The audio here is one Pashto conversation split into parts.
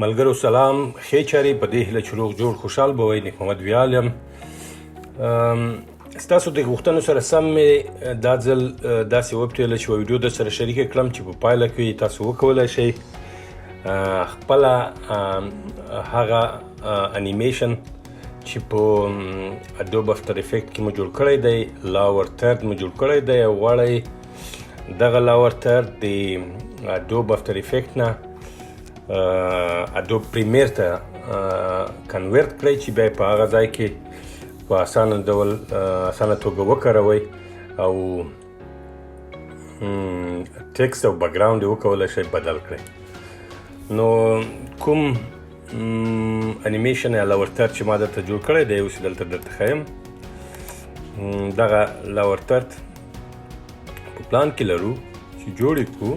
ملګرو سلام، ښې چارې په دې هیله چې روغ جوړ خوشحال به وئ. نیک محمد ویال یم. ستاسو د غوښتنو سره سم مې دا ځل داسې وپټېله چې یوه ویډیو در سره شریکه کړم چې په پایله کې تاسو وکولی شئ خپله هغه انیمیشن چې په اډوب افټر افیکټ کې مو جوړ کړی دی، لاور ترد مو جوړ کړی دی او غواړئ دغه لاور ترد د اډوب افټر افیکټ نه اډوب پریمیر ته کنورت کړئ چې بیا په هغه ځای کې په اسانه ډول اسانه توګه وکاروئ او ټیکسټ او بیکګراوند یې وکولی شئ بدل کړئ. نو کوم انیمیشن یا لاور ترد چې ما درته جوړ کړی دی اوس دلته درته ښیم. دغه لاور ترد په پلان کې لرو چې جوړ یې کړو.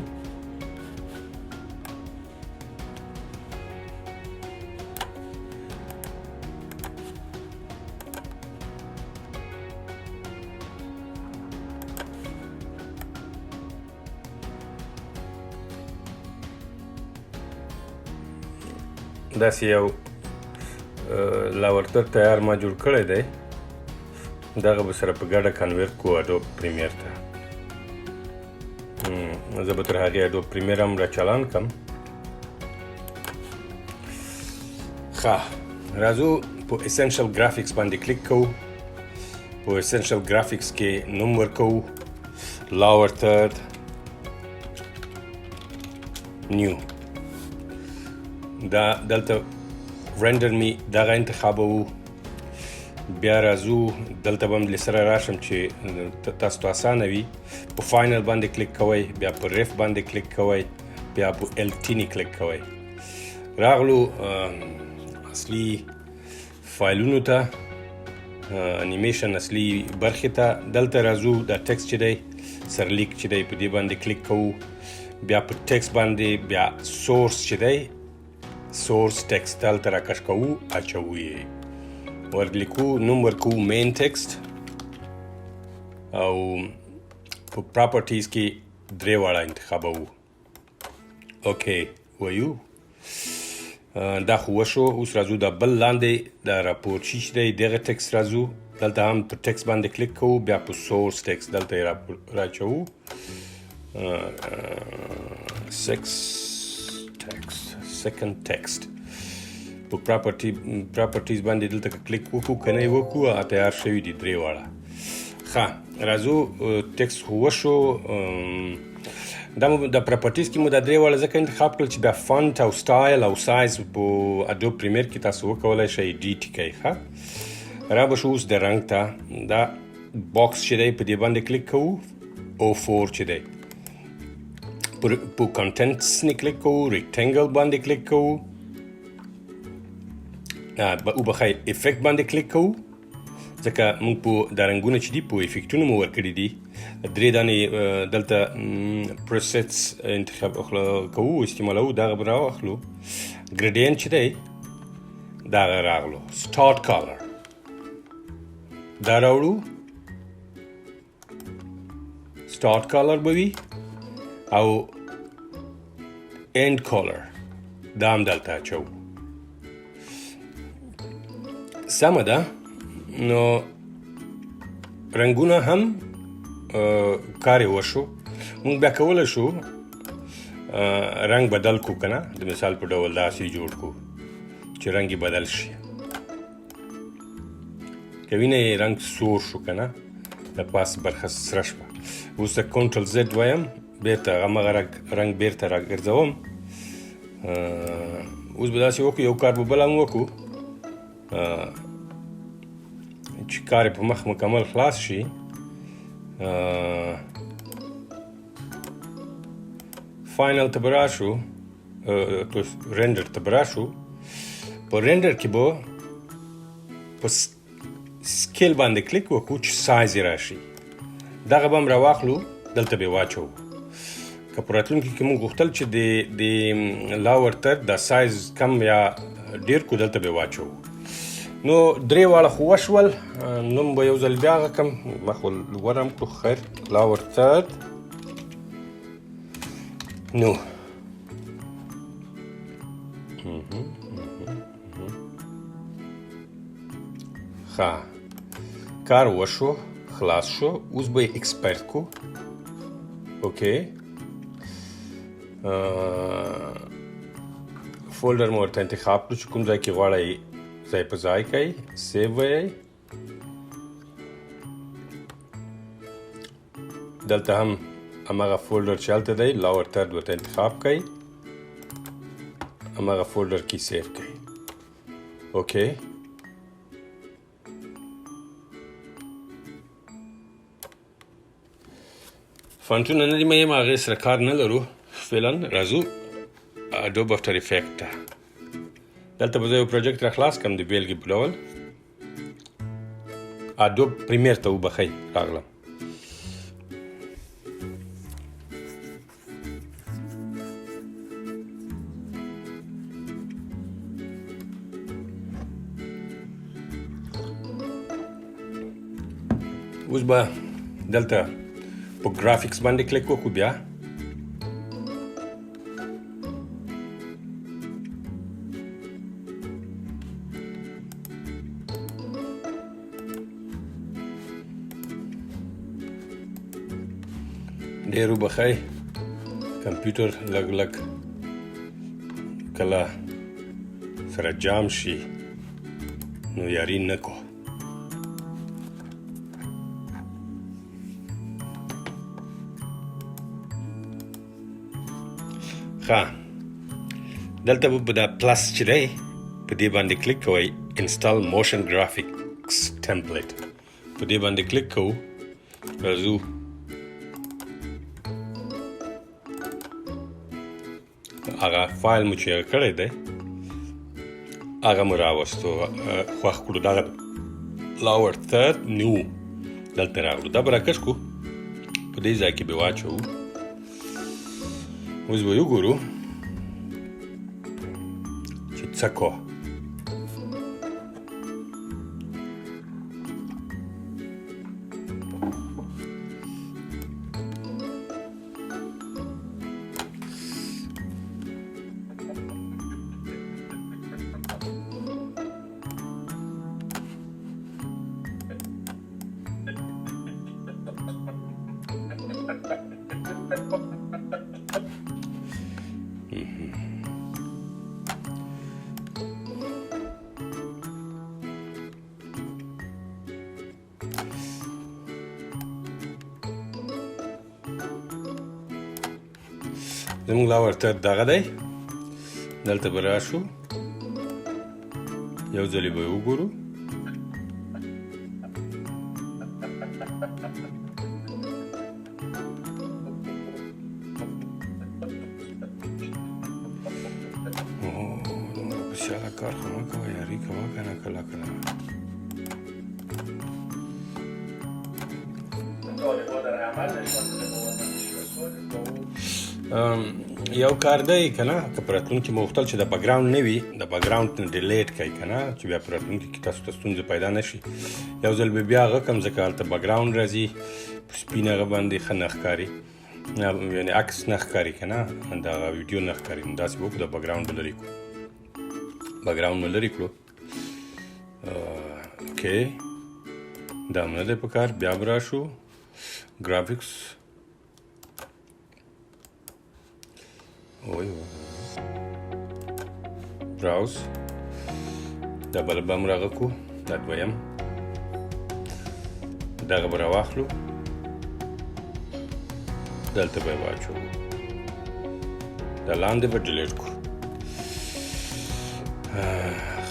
داسې یو لاور ترد تیار ما جوړ کړی دی، دغه به سره په ګډه کنورت کړو اډوب پریمیر ته. زه به تر هغې اډوب پریمیر هم راچالان کړم. ښه، راځو په اسنشل ګرافیکس باندې کلیک کوو. په اسنشل ګرافیکس کې نوم ورکوو لاور ترد نیو. دا دلته رندر می دغه انتخابوو. بیا راځو دلته به هم سره راشم چې تاسو ته اسانه وي. په فاینل باندې کلیک کوئ، بیا په ریف باندې کلیک کوئ، بیا په الټینی کلیک کوئ. راغلو اصلي فایلونو ته، انیمیشن اصلي برخې ته. دلته راځو دا ټکسټ چې دی سرلیک چې دی په دې باندې کلیک کوو. بیا په ټکسټ باندې بیا سورس چې دی سورس ټکسټ دلته راکش کوو، اچوو یې، ورلیکو، نوم ورکوو مین ټکسټ او په پراپرټیز کې درې واړه انتخابوو. اوکې وایو. دا خو وشو. اوس راځو دا بل لاندې دا راپورټ شي چې دی دغه ټکسټ راځو، دلته هم په ټکسټ باندې کلیک کوو، بیا په سورس ټکسټ دلته یې راچوو. سیکنډ ټکسټ په پراپرټیز باندې دلته کلیک وکړو، که نه یې وکړو تیار شوي دي درې واړه. ښه، راځو ټکسټ خو وشو. دا مو د پراپرټیز کې مو دا درې واړه ځکه انتخاب کړل چې بیا فونټ او سټایل او سایز په اډوب پریمیر کې تاسو وکولی شئ ایډیټ کړئ. ښه، را به شو اوس د رنګ ته. دا باکس چې دی په دې باندې کلیک کوو، O4 چې دی په کانټنټس نه کلیک کوو، ریکټنګل باندې کلیک کوو، وبخښئ افیکټ باندې کلیک کوو ځکه موږ په دا رنګونه چې دي په افیکټونو مو ورکړي دي. درې دانې دلته پروسیټس انتخاب کوو، استعمالوو، دغه به راواخلو. ګریډینټ چې دی دغه راغلو. سټارټ کالر دا راوړو، سټارټ کالر به وي او اینډ کالر دا هم دلته اچوو. سمه ده. نو رنګونه هم کار یې وشو. موږ بیا کولی شو رنګ بدل کړو، که نه د مثال په ډول داسې جوړ کړو چې رنګ یې بدل شي. که وینئ رنګ سور شو، که نه د پاس برخه سره شوه. اوس کنټرول زد وایم، بیرته همغه رنګ بیرته راګرځوم. اوس به داسې وکړو، یو کار به بل هم وکړو چې کار یې په مخ مکمل خلاص شي. فاینل ته به راشو، رینډر ته به راشو. په رینډر کې به په سکیل باندې کلیک وکړو چې سایز یې راشي. دغه به هم راواخلو، دلته به یې واچوو. که په راتلونکي کې موږ غوښتل چې د لاور ترد دا سایز کم یا ډېر کړو، دلته به یې واچوو. نو درې واړه خو وشول. نوم به یو ځل بیا هغه کړم، ما خو ورم کړو. خیر، لاور ترد. نو ښه کار وشو خلاص شو اوس به یې ایکسپورټ کو اوکې فولډر مو ورته انتخاب کړو چې کوم ځای کې غواړئ ځای په ځای کړئ سیو ویئ دلته هم هماغه فولډر چې هلته دی لاور ترد ورته انتخاب کړئ هماغه فولډر کې سیو کړئ اوکې فانټونه نه دي مې یم هغې سره کار نه لرو فعلا راځو اډوب افټر افیکټ ته دلته به زه یو پروجیکټ را خلاص کړم د بیلګې په ډول اډوب پریمیر ته وبخئ راغلم اوس به دلته په ګرافیکس باندې کلیک وکړو بیا ډېر وبخئ کمپیوټر لږ لږ کله سره جام شي نو یاري نه کو دلته به دا پلس چې دی په دې باندې کلیک کوئ انسټال موشن ګرافیکس ټمپلیټ په دې باندې کلیک کوو راځو هغه فایل مو چې کړی دی هغه مو راوستو خوښ کړو دغه لاور ترد نیو دلته راغلو دا به راکش کړو په دې ځای کې به واچوو اوس به وګورو چې څه کو زموږ لاور ترد دغه دی دلته به راشو یو ځلې به یې وګورو دومره په سیاله کار خو مه کوه یاري کوه که نه کله کله یو کار دی که نه که په راتلونکي مو غوښتل چې د بکګراوند نه وي د بکګراوند نه ډیلیټ کړئ که نه چې بیا په راتلونکي کې تاسو ته ستونزه پیدا نه شي یو ځل به بیا هغه کړم ځکه هلته بکګراوند راځي په سپین هغه باندې ښه نه ښکاري یعنې عکس نه ښکاري که نه دغه ویډیو نه ښکاري نو داسې به وکړو د بکګراوند به لرې کړو بکګراوند به لرې کړو اوکې دا هم نه دی په کار بیا به راشو ګرافیکس براوز دا بل به هم راغه کو دا دویم دغه به راواخلو دلته به یې واچوو دا لاندې به ډیلیټ کړو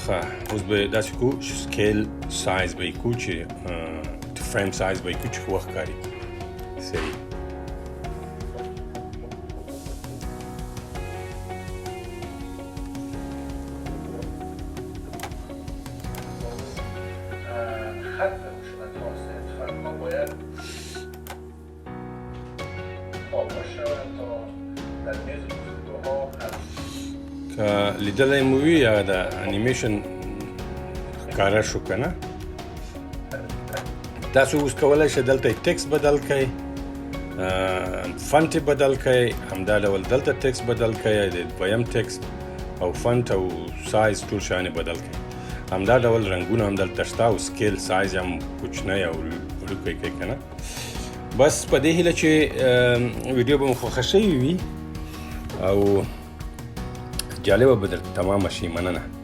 ښه اوس به یې داسې کړو چې سکیل سایز به یې کړو چې فریم سایز به یې کړو چې ښه وښکاري صحیح که لیدلی مو وي یا د انیمیشن ښکاره شو که نه تاسو اوس کولی شئ دلته ټکس بدل کړئ فنټ یې بدل کړئ همدا ډول دلته ټکس بدل کړئ د دویم ټکس او فنټ او سایز ټول شیان بدل کړي. همدا ډول رنګونه هم دلته شته او سکیل سایز هم کوچنی او وړوکی کوي که نه. بس په دې هیله چې ویډیو به مو خوښه شوې وي او جالبه به درته تمامه شي. مننه.